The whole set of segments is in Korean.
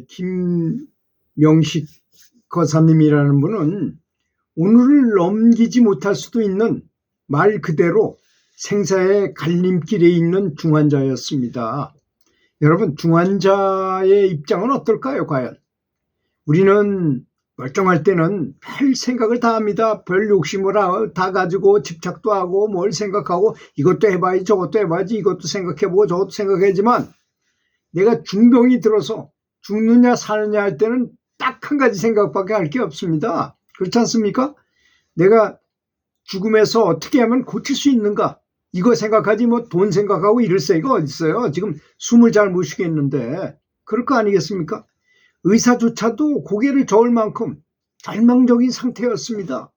김명식 거사님이라는 분은 오늘을 넘기지 못할 수도 있는 말 그대로 생사의 갈림길에 있는 중환자였습니다. 여러분, 중환자의 입장은 어떨까요, 과연? 우리는 멀쩡할 때는 별 생각을 다 합니다. 별 욕심을 다 가지고 집착도 하고 뭘 생각하고 이것도 해봐야지 저것도 해봐야지 이것도 생각해보고 저것도 생각하지만 내가 중병이 들어서 죽느냐 사느냐 할 때는 딱 한 가지 생각밖에 할 게 없습니다. 그렇지 않습니까? 내가 죽음에서 어떻게 하면 고칠 수 있는가? 이거 생각하지 뭐 돈 생각하고 이럴 새가 어디 있어요. 지금 숨을 잘 못 쉬겠는데 그럴 거 아니겠습니까? 의사조차도 고개를 저을 만큼 절망적인 상태였습니다.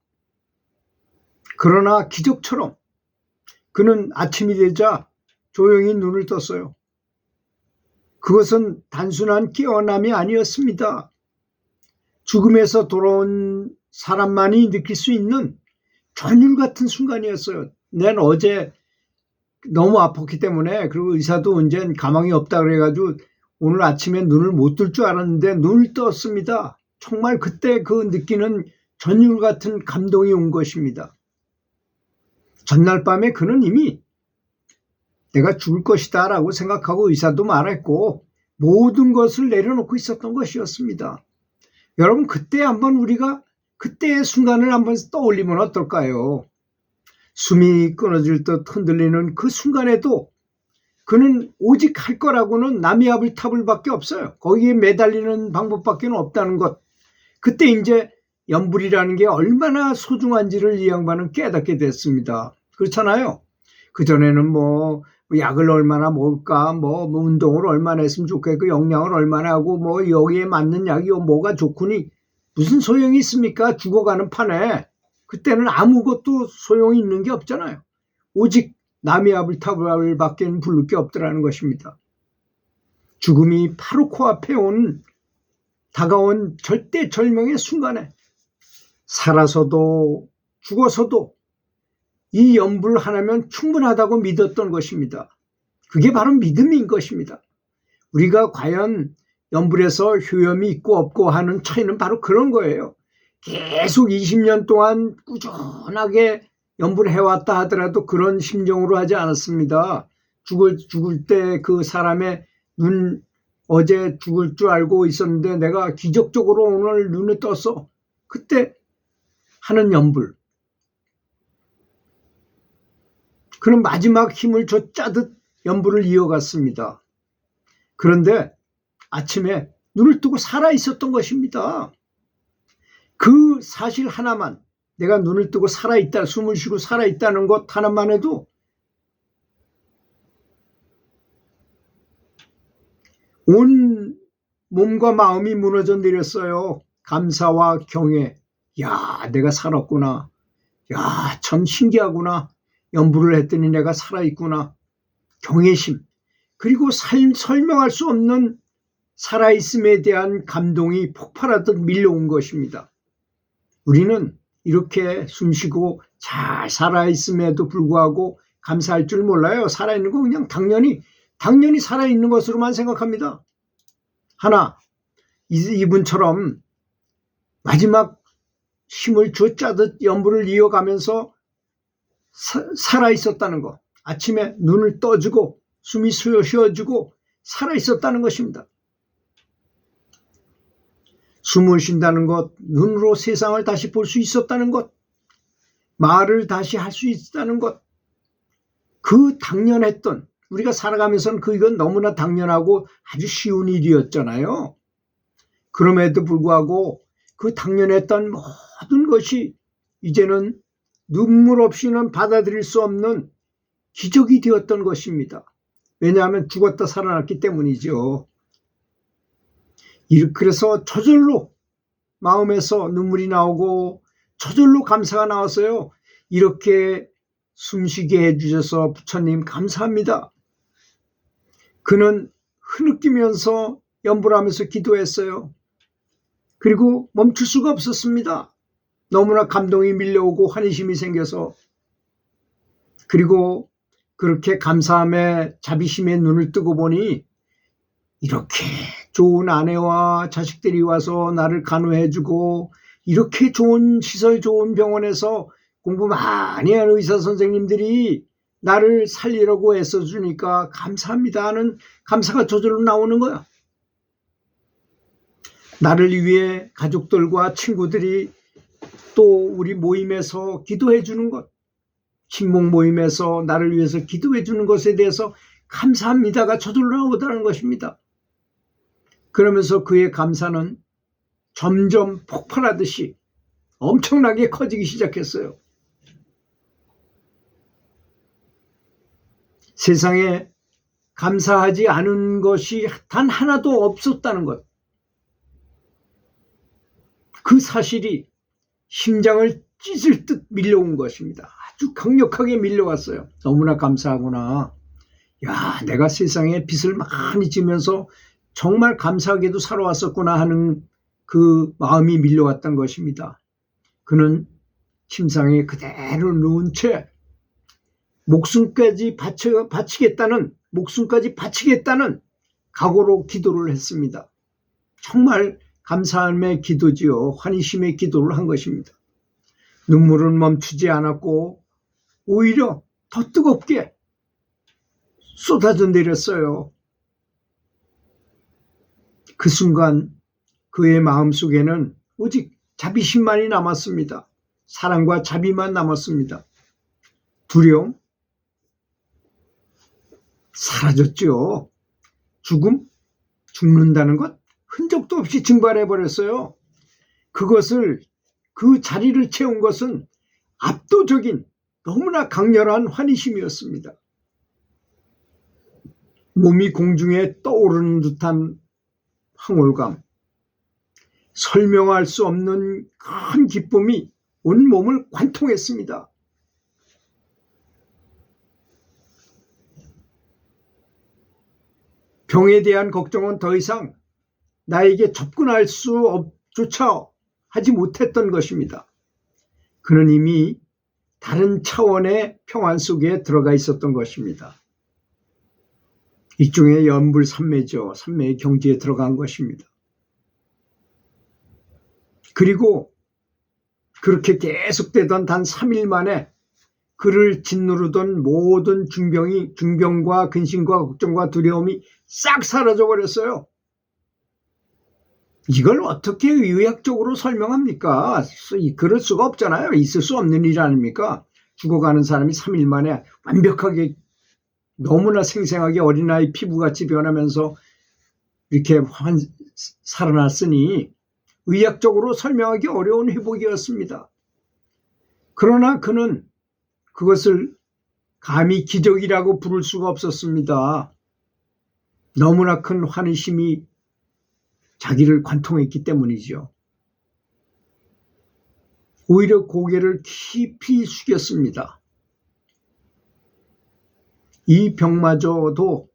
그러나 기적처럼 그는 아침이 되자 조용히 눈을 떴어요. 그것은 단순한 깨어남이 아니었습니다. 죽음에서 돌아온 사람만이 느낄 수 있는 전율 같은 순간이었어요. 난 어제 너무 아팠기 때문에, 그리고 의사도 이제 가망이 없다 그래가지고 오늘 아침에 눈을 못 뜰 줄 알았는데 눈을 떴습니다. 정말 그때 그 느끼는 전율 같은 감동이 온 것입니다. 전날 밤에 그는 이미 내가 죽을 것이다 라고 생각하고 의사도 말했고 모든 것을 내려놓고 있었던 것이었습니다. 여러분, 그때 한번 우리가 그때의 순간을 한번 떠올리면 어떨까요? 숨이 끊어질 듯 흔들리는 그 순간에도 그는 오직 할 거라고는 남이 앞을 탑을 밖에 없어요. 거기에 매달리는 방법밖에 없다는 것. 그때 이제 연불이라는 게 얼마나 소중한지를 이 양반은 깨닫게 됐습니다. 그렇잖아요. 그전에는 뭐 약을 얼마나 먹을까, 뭐 운동을 얼마나 했으면 좋겠고, 영양을 얼마나 하고, 뭐 여기에 맞는 약이 뭐가 좋구니 무슨 소용이 있습니까? 죽어가는 판에. 그때는 아무것도 소용이 있는 게 없잖아요. 오직 남의 앞을 탑을 밖에는 부를 게 없더라는 것입니다. 죽음이 바로 코앞에 다가온 절대절명의 순간에 살아서도 죽어서도 이 연불 하나면 충분하다고 믿었던 것입니다. 그게 바로 믿음인 것입니다. 우리가 과연 연불에서 효염이 있고 없고 하는 차이는 바로 그런 거예요. 계속 20년 동안 꾸준하게 연불해왔다 하더라도 그런 심정으로 하지 않았습니다. 죽을 때 그 사람의 어제 죽을 줄 알고 있었는데 내가 기적적으로 오늘 눈에 떴어. 그때 하는 연불. 그는 마지막 힘을 쥐짜듯 연불을 이어갔습니다. 그런데 아침에 눈을 뜨고 살아있었던 것입니다. 그 사실 하나만, 내가 눈을 뜨고 살아있다, 숨을 쉬고 살아있다는 것 하나만 해도 온 몸과 마음이 무너져 내렸어요. 감사와 경애. 야, 내가 살았구나. 야, 참 신기하구나. 연불을 했더니 내가 살아있구나. 경외심. 그리고 설명할 수 없는 살아있음에 대한 감동이 폭발하듯 밀려온 것입니다. 우리는 이렇게 숨쉬고 잘 살아있음에도 불구하고 감사할 줄 몰라요. 살아있는 거 그냥 당연히 살아있는 것으로만 생각합니다. 하나, 이분처럼 마지막 힘을 쥐짜듯 연불을 이어가면서 살아있었다는 것. 아침에 눈을 떠주고 숨이 쉬어지고 살아있었다는 것입니다. 숨을 쉰다는 것, 눈으로 세상을 다시 볼 수 있었다는 것, 말을 다시 할 수 있다는 것, 그 당연했던, 우리가 살아가면서는 이건 너무나 당연하고 아주 쉬운 일이었잖아요. 그럼에도 불구하고 그 당연했던 모든 것이 이제는 눈물 없이는 받아들일 수 없는 기적이 되었던 것입니다. 왜냐하면 죽었다 살아났기 때문이죠. 그래서 저절로 마음에서 눈물이 나오고 저절로 감사가 나왔어요. 이렇게 숨쉬게 해주셔서 부처님 감사합니다. 그는 흐느끼면서 연불하면서 기도했어요. 그리고 멈출 수가 없었습니다. 너무나 감동이 밀려오고 환희심이 생겨서. 그리고 그렇게 감사함에 자비심에 눈을 뜨고 보니 이렇게 좋은 아내와 자식들이 와서 나를 간호해주고 이렇게 좋은 시설 좋은 병원에서 공부 많이 하는 의사 선생님들이 나를 살리려고 애써주니까 감사합니다 하는 감사가 저절로 나오는 거야. 나를 위해 가족들과 친구들이 또 우리 모임에서 기도해 주는 것, 친목 모임에서 나를 위해서 기도해 주는 것에 대해서 감사합니다가 저절로 나오더라는 것입니다. 그러면서 그의 감사는 점점 폭발하듯이 엄청나게 커지기 시작했어요. 세상에 감사하지 않은 것이 단 하나도 없었다는 것. 그 사실이 심장을 찢을 듯 밀려온 것입니다. 아주 강력하게 밀려왔어요. 너무나 감사하구나. 야, 내가 세상에 빚을 많이 지면서 정말 감사하게도 살아왔었구나 하는 그 마음이 밀려왔던 것입니다. 그는 침상에 그대로 누운 채 목숨까지 바치겠다는 각오로 기도를 했습니다. 정말 감사함의 기도지요. 환희심의 기도를 한 것입니다. 눈물은 멈추지 않았고 오히려 더 뜨겁게 쏟아져 내렸어요. 그 순간 그의 마음속에는 오직 자비심만이 남았습니다. 사랑과 자비만 남았습니다. 두려움? 사라졌죠. 죽음? 죽는다는 것? 흔적도 없이 증발해버렸어요. 그 자리를 채운 것은 압도적인 너무나 강렬한 환희심이었습니다. 몸이 공중에 떠오르는 듯한 황홀감, 설명할 수 없는 큰 기쁨이 온 몸을 관통했습니다. 병에 대한 걱정은 더 이상 나에게 접근할 조차 하지 못했던 것입니다. 그는 이미 다른 차원의 평안 속에 들어가 있었던 것입니다. 일종의 연불산매죠. 산매의 경지에 들어간 것입니다. 그리고 그렇게 계속되던 단 3일 만에 그를 짓누르던 모든 중병과 근심과 걱정과 두려움이 싹 사라져 버렸어요. 이걸 어떻게 의학적으로 설명합니까? 그럴 수가 없잖아요. 있을 수 없는 일 아닙니까? 죽어가는 사람이 3일 만에 완벽하게 너무나 생생하게 어린아이 피부같이 변하면서 이렇게 살아났으니 의학적으로 설명하기 어려운 회복이었습니다. 그러나 그는 그것을 감히 기적이라고 부를 수가 없었습니다. 너무나 큰 환희심이 자기를 관통했기 때문이죠. 오히려 고개를 깊이 숙였습니다. 이 병마저도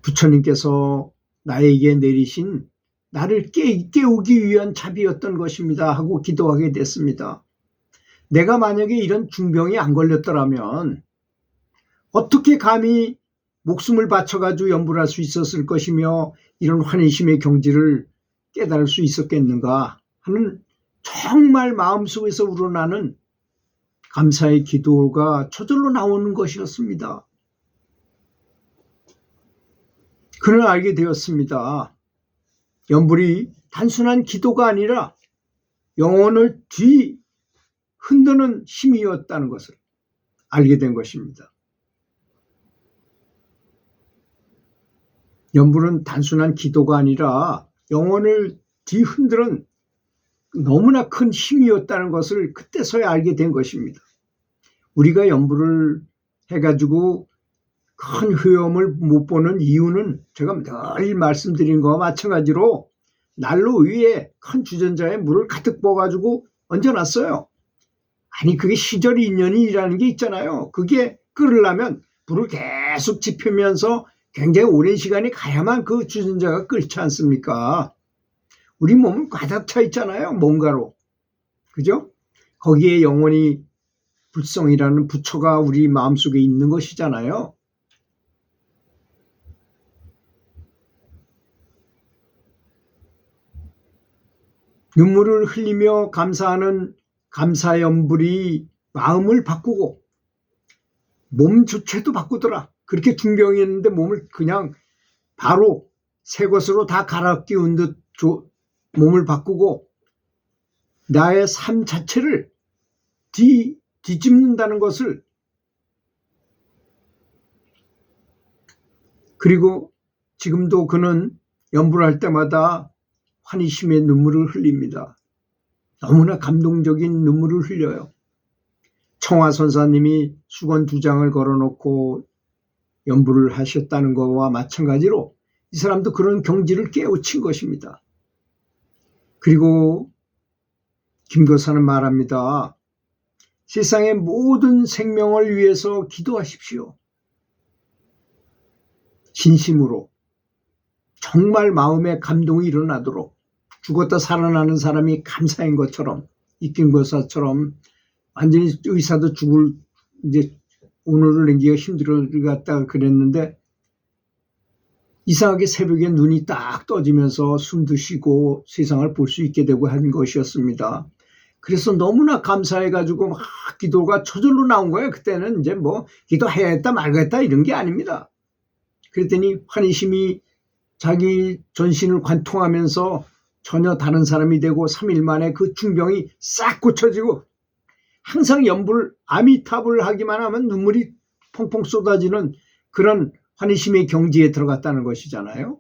부처님께서 나에게 내리신 나를 깨우기 위한 자비였던 것입니다 하고 기도하게 됐습니다. 내가 만약에 이런 중병이 안 걸렸더라면 어떻게 감히 목숨을 바쳐가지고 연불할 수 있었을 것이며 이런 환희심의 경지를 깨달을 수 있었겠는가 하는 정말 마음속에서 우러나는 감사의 기도가 저절로 나오는 것이었습니다. 그는 알게 되었습니다. 연불이 단순한 기도가 아니라 영혼을 흔드는 힘이었다는 것을 알게 된 것입니다. 연불은 단순한 기도가 아니라 영혼을 뒤흔드는 너무나 큰 힘이었다는 것을 그때서야 알게 된 것입니다. 우리가 연불을 해가지고 큰 효험을 못 보는 이유는 제가 늘 말씀드린 것과 마찬가지로 난로 위에 큰 주전자에 물을 가득 부어가지고 얹어놨어요. 아니 그게 시절 인연이라는 게 있잖아요. 그게 끓으려면 불을 계속 지피면서 굉장히 오랜 시간이 가야만 그 주전자가 끓지 않습니까? 우리 몸은 가득 차 있잖아요. 뭔가로. 그죠? 거기에 영원히 불성이라는 부처가 우리 마음속에 있는 것이잖아요. 눈물을 흘리며 감사하는 감사연불이 마음을 바꾸고 몸 주체도 바꾸더라. 그렇게 중병이었는데 몸을 그냥 바로 새 것으로 다 갈아 끼운 듯 몸을 바꾸고 나의 삶 자체를 뒤집는다는 것을, 그리고 지금도 그는 연불을 할 때마다 환희심의 눈물을 흘립니다. 너무나 감동적인 눈물을 흘려요. 청화 선사님이 수건 2장을 걸어놓고 연불을 하셨다는 것과 마찬가지로 이 사람도 그런 경지를 깨우친 것입니다. 그리고 김교사는 말합니다. 세상의 모든 생명을 위해서 기도하십시오. 진심으로 정말 마음에 감동이 일어나도록, 죽었다 살아나는 사람이 감사인 것처럼, 이 김교사처럼 완전히 의사도 이제 오늘을 내기가 힘들어갔다 그랬는데 이상하게 새벽에 눈이 딱 떠지면서 숨도 쉬고 세상을 볼 수 있게 되고 한 것이었습니다. 그래서 너무나 감사해가지고 막 기도가 저절로 나온 거예요. 그때는 이제 뭐 기도해야겠다 말겠다 이런 게 아닙니다. 그랬더니 환희심이 자기 전신을 관통하면서 전혀 다른 사람이 되고 3일 만에 그 중병이 싹 고쳐지고, 항상 연불 아미타불 하기만 하면 눈물이 펑펑 쏟아지는 그런 환희심의 경지에 들어갔다는 것이잖아요.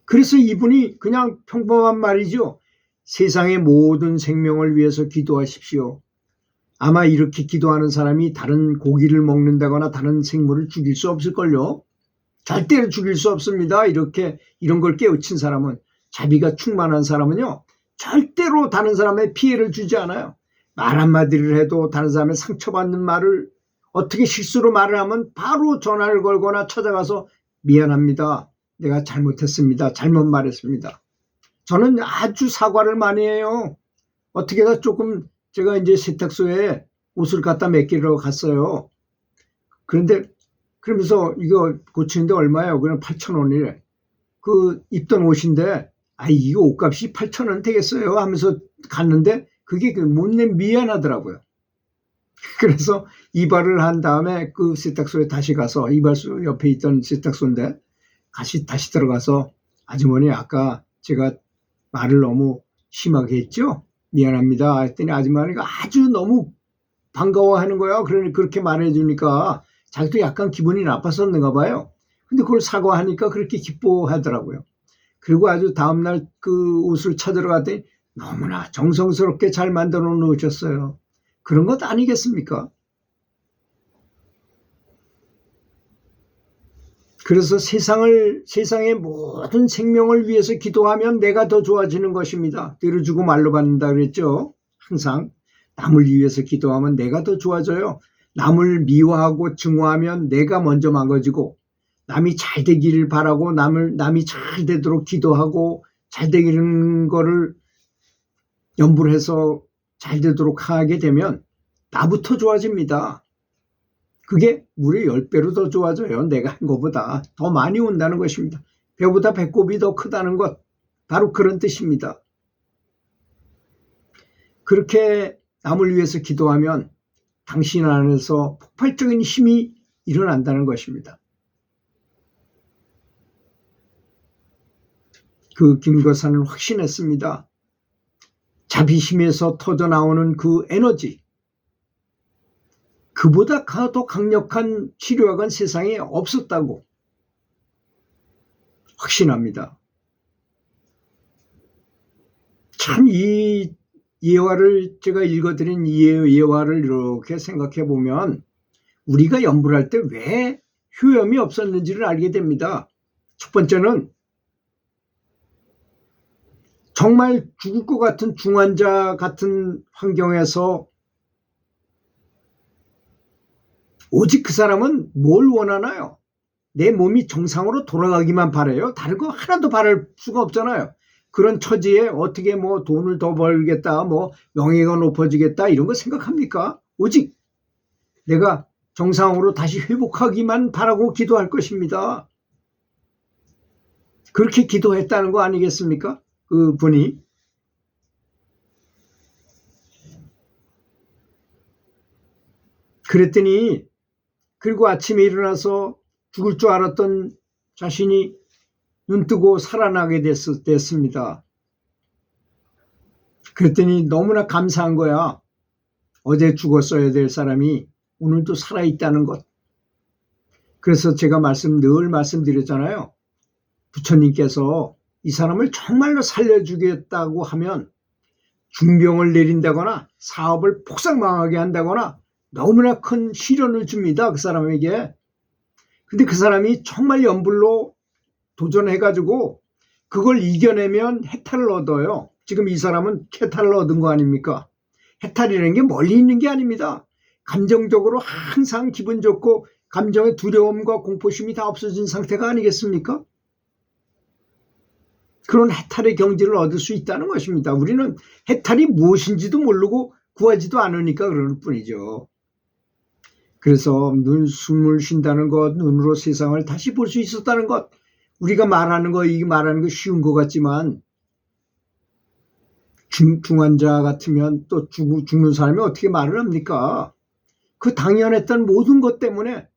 그래서 이분이 그냥 평범한 말이죠. 세상의 모든 생명을 위해서 기도하십시오. 아마 이렇게 기도하는 사람이 다른 고기를 먹는다거나 다른 생물을 죽일 수 없을걸요. 절대로 죽일 수 없습니다. 이런 걸 깨우친 사람은, 자비가 충만한 사람은요, 절대로 다른 사람의 피해를 주지 않아요. 말 한마디를 해도 다른 사람의 상처받는 말을, 어떻게 실수로 말을 하면 바로 전화를 걸거나 찾아가서 미안합니다. 내가 잘못했습니다. 잘못 말했습니다. 저는 아주 사과를 많이 해요. 어떻게다 조금 제가 이제 세탁소에 옷을 갖다 맡기러 갔어요. 그런데 그러면서 이거 고치는데 얼마예요? 그냥 8,000원이래. 그 입던 옷인데 이거 옷값이 8,000원 되겠어요? 하면서 갔는데 그게 못내 미안하더라고요. 그래서 이발을 한 다음에 그 세탁소에 다시 가서, 이발소 옆에 있던 세탁소인데 다시 들어가서 아주머니 아까 제가 말을 너무 심하게 했죠? 미안합니다 했더니 아주머니가 아주 너무 반가워하는 거야. 그러니 그렇게 말해주니까 자기도 약간 기분이 나빴었는가 봐요. 근데 그걸 사과하니까 그렇게 기뻐하더라고요. 그리고 아주 다음날 그 옷을 찾으러 갔더니 너무나 정성스럽게 잘 만들어 놓으셨어요. 그런 것 아니겠습니까? 그래서 세상의 모든 생명을 위해서 기도하면 내가 더 좋아지는 것입니다. 들어주고 말로 받는다 그랬죠. 항상 남을 위해서 기도하면 내가 더 좋아져요. 남을 미워하고 증오하면 내가 먼저 망가지고, 남이 잘 되기를 바라고 남이 잘 되도록 기도하고 잘 되기는 거를 염불해서 잘 되도록 하게 되면 나부터 좋아집니다. 그게 무려 10배로 더 좋아져요. 내가 한 것보다 더 많이 온다는 것입니다. 배보다 배꼽이 더 크다는 것, 바로 그런 뜻입니다. 그렇게 남을 위해서 기도하면 당신 안에서 폭발적인 힘이 일어난다는 것입니다. 그 김거사는 확신했습니다. 자비심에서 터져나오는 그 에너지, 그보다 더 강력한 치료약은 세상에 없었다고 확신합니다. 참 이 예화를, 제가 읽어드린 이 예화를 이렇게 생각해 보면 우리가 연불할 때 왜 효염이 없었는지를 알게 됩니다. 첫 번째는 정말 죽을 것 같은 중환자 같은 환경에서 오직 그 사람은 뭘 원하나요? 내 몸이 정상으로 돌아가기만 바라요. 다른 거 하나도 바랄 수가 없잖아요. 그런 처지에 어떻게 뭐 돈을 더 벌겠다, 뭐 명예가 높아지겠다 이런 거 생각합니까? 오직 내가 정상으로 다시 회복하기만 바라고 기도할 것입니다. 그렇게 기도했다는 거 아니겠습니까? 그 분이. 그랬더니 그리고 아침에 일어나서 죽을 줄 알았던 자신이 눈뜨고 살아나게 됐습니다. 그랬더니 너무나 감사한 거야. 어제 죽었어야 될 사람이 오늘도 살아있다는 것. 그래서 제가 늘 말씀드렸잖아요. 부처님께서 이 사람을 정말로 살려주겠다고 하면 중병을 내린다거나 사업을 폭삭망하게 한다거나 너무나 큰 시련을 줍니다. 그 사람에게. 근데 그 사람이 정말 염불로 도전해가지고 그걸 이겨내면 해탈을 얻어요. 지금 이 사람은 해탈을 얻은 거 아닙니까? 해탈이라는 게 멀리 있는 게 아닙니다. 감정적으로 항상 기분 좋고 감정의 두려움과 공포심이 다 없어진 상태가 아니겠습니까? 그런 해탈의 경지를 얻을 수 있다는 것입니다. 우리는 해탈이 무엇인지도 모르고 구하지도 않으니까 그럴 뿐이죠. 그래서 숨을 쉰다는 것, 눈으로 세상을 다시 볼 수 있었다는 것, 우리가 말하는 거 쉬운 것 같지만 중환자 같으면 또 죽는 사람이 어떻게 말을 합니까? 그 당연했던 모든 것 때문에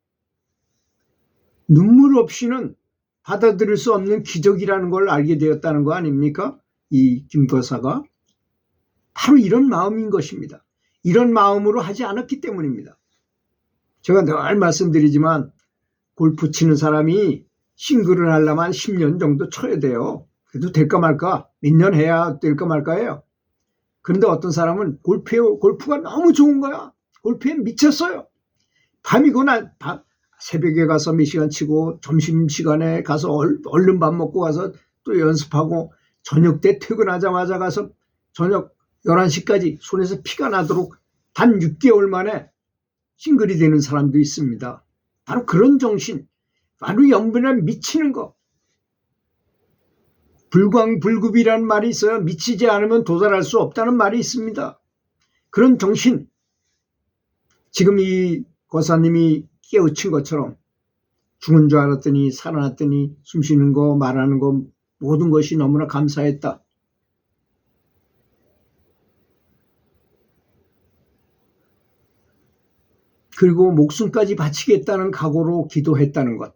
눈물 없이는 받아들일 수 없는 기적이라는 걸 알게 되었다는 거 아닙니까? 이 김거사가 바로 이런 마음인 것입니다. 이런 마음으로 하지 않았기 때문입니다. 제가 늘 말씀드리지만 골프 치는 사람이 싱글을 하려면 10년 정도 쳐야 돼요. 그래도 될까 말까, 몇 년 해야 될까 말까예요. 그런데 어떤 사람은 골프가 너무 좋은 거야. 골프에 미쳤어요. 밤이고 새벽에 가서 몇 시간 치고 점심시간에 가서 얼른 밥 먹고 가서 또 연습하고 저녁 때 퇴근하자마자 가서 저녁 11시까지 손에서 피가 나도록 단 6개월 만에 싱글이 되는 사람도 있습니다. 바로 그런 정신, 바로 염분에 미치는 거. 불광불급이라는 말이 있어요. 미치지 않으면 도달할 수 없다는 말이 있습니다. 그런 정신, 지금 이 거사님이 깨우친 것처럼 죽은 줄 알았더니 살아났더니 숨쉬는 거 말하는 거 모든 것이 너무나 감사했다. 그리고 목숨까지 바치겠다는 각오로 기도했다는 것.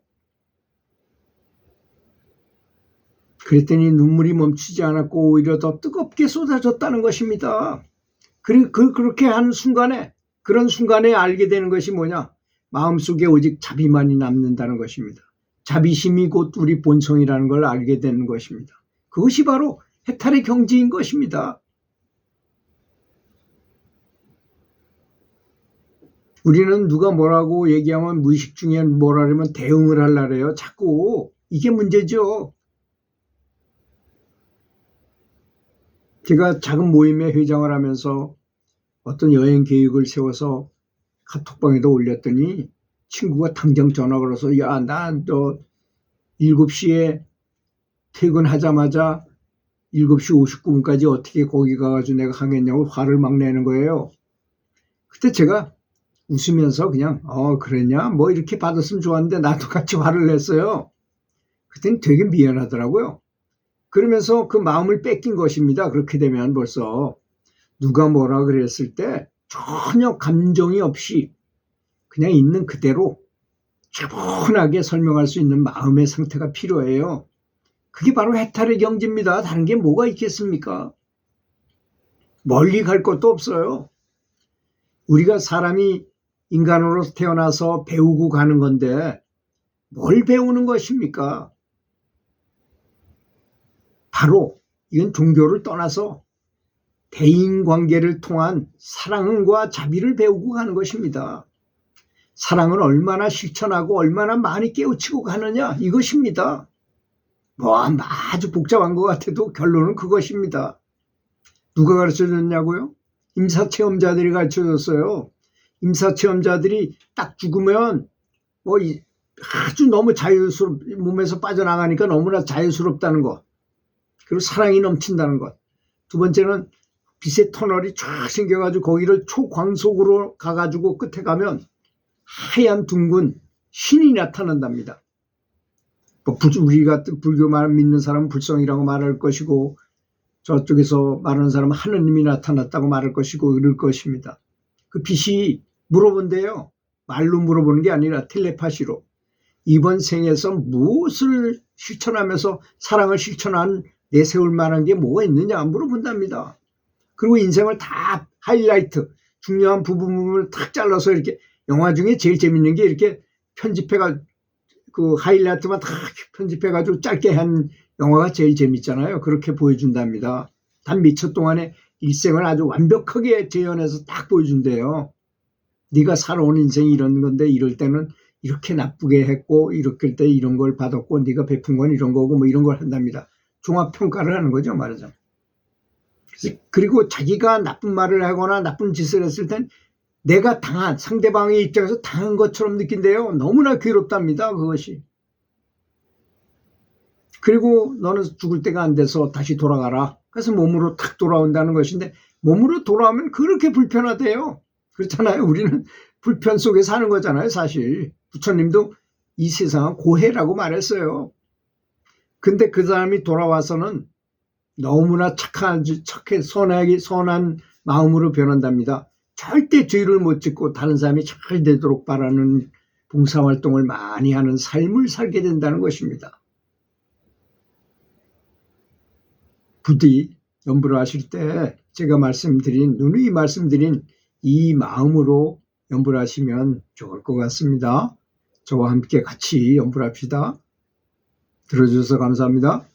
그랬더니 눈물이 멈추지 않았고 오히려 더 뜨겁게 쏟아졌다는 것입니다. 그리고 그렇게 한 순간에, 그런 순간에 알게 되는 것이 뭐냐? 마음속에 오직 자비만이 남는다는 것입니다. 자비심이 곧 우리 본성이라는 걸 알게 되는 것입니다. 그것이 바로 해탈의 경지인 것입니다. 우리는 누가 뭐라고 얘기하면 무의식 중에 뭐라 그러면 대응을 하려래요. 자꾸 이게 문제죠. 제가 작은 모임에 회장을 하면서 어떤 여행 계획을 세워서 카톡방에도 올렸더니 친구가 당장 전화 걸어서 야, 난 7시에 퇴근하자마자 7시 59분까지 어떻게 거기 가가지고 내가 하겠냐고 화를 막 내는 거예요. 그때 제가 웃으면서 그냥 그랬냐? 뭐 이렇게 받았으면 좋았는데 나도 같이 화를 냈어요. 그때는 되게 미안하더라고요. 그러면서 그 마음을 뺏긴 것입니다. 그렇게 되면 벌써 누가 뭐라 그랬을 때 전혀 감정이 없이 그냥 있는 그대로 차분하게 설명할 수 있는 마음의 상태가 필요해요. 그게 바로 해탈의 경지입니다. 다른 게 뭐가 있겠습니까? 멀리 갈 것도 없어요. 우리가 사람이 인간으로 태어나서 배우고 가는 건데 뭘 배우는 것입니까? 바로 이건 종교를 떠나서 대인관계를 통한 사랑과 자비를 배우고 가는 것입니다. 사랑을 얼마나 실천하고 얼마나 많이 깨우치고 가느냐 이것입니다. 뭐 아주 복잡한 것 같아도 결론은 그것입니다. 누가 가르쳐줬냐고요? 임사체험자들이 가르쳐줬어요. 임사체험자들이 딱 죽으면 뭐 아주 너무 몸에서 빠져나가니까 너무나 자유스럽다는 것. 그리고 사랑이 넘친다는 것. 두 번째는 빛의 터널이 쫙 생겨가지고 거기를 초광속으로 가가지고 끝에 가면 하얀 둥근 신이 나타난답니다. 우리 같은 불교 믿는 사람은 불성이라고 말할 것이고 저쪽에서 말하는 사람은 하느님이 나타났다고 말할 것이고 이럴 것입니다. 그 빛이 물어본대요. 말로 물어보는 게 아니라 텔레파시로 이번 생에서 무엇을 실천하면서 사랑을 실천한 내세울 만한 게 뭐가 있느냐 물어본답니다. 그리고 인생을 다 하이라이트 중요한 부분을 탁 잘라서 이렇게 영화 중에 제일 재밌는 게 이렇게 편집해가 그 하이라이트만 다 편집해가지고 짧게 한 영화가 제일 재밌잖아요. 그렇게 보여준답니다. 단 몇 초 동안에 일생을 아주 완벽하게 재현해서 딱 보여준대요. 네가 살아온 인생이 이런 건데 이럴 때는 이렇게 나쁘게 했고 이렇게 때 이런 걸 받았고 네가 베푼 건 이런 거고 뭐 이런 걸 한답니다. 종합평가를 하는 거죠, 말하자면. 그리고 자기가 나쁜 말을 하거나 나쁜 짓을 했을 땐 내가 당한 상대방의 입장에서 당한 것처럼 느낀대요. 너무나 괴롭답니다, 그것이. 그리고 너는 죽을 때가 안 돼서 다시 돌아가라. 그래서 몸으로 탁 돌아온다는 것인데 몸으로 돌아오면 그렇게 불편하대요. 그렇잖아요. 우리는 불편 속에 사는 거잖아요, 사실. 부처님도 이 세상은 고해라고 말했어요. 근데 그 사람이 돌아와서는 너무나 착해 선한 마음으로 변한답니다. 절대 죄를 못 짓고 다른 사람이 잘 되도록 바라는 봉사활동을 많이 하는 삶을 살게 된다는 것입니다. 부디 연불을 하실 때 제가 누누이 말씀드린 이 마음으로 연불을 하시면 좋을 것 같습니다. 저와 함께 같이 연불합시다. 들어주셔서 감사합니다.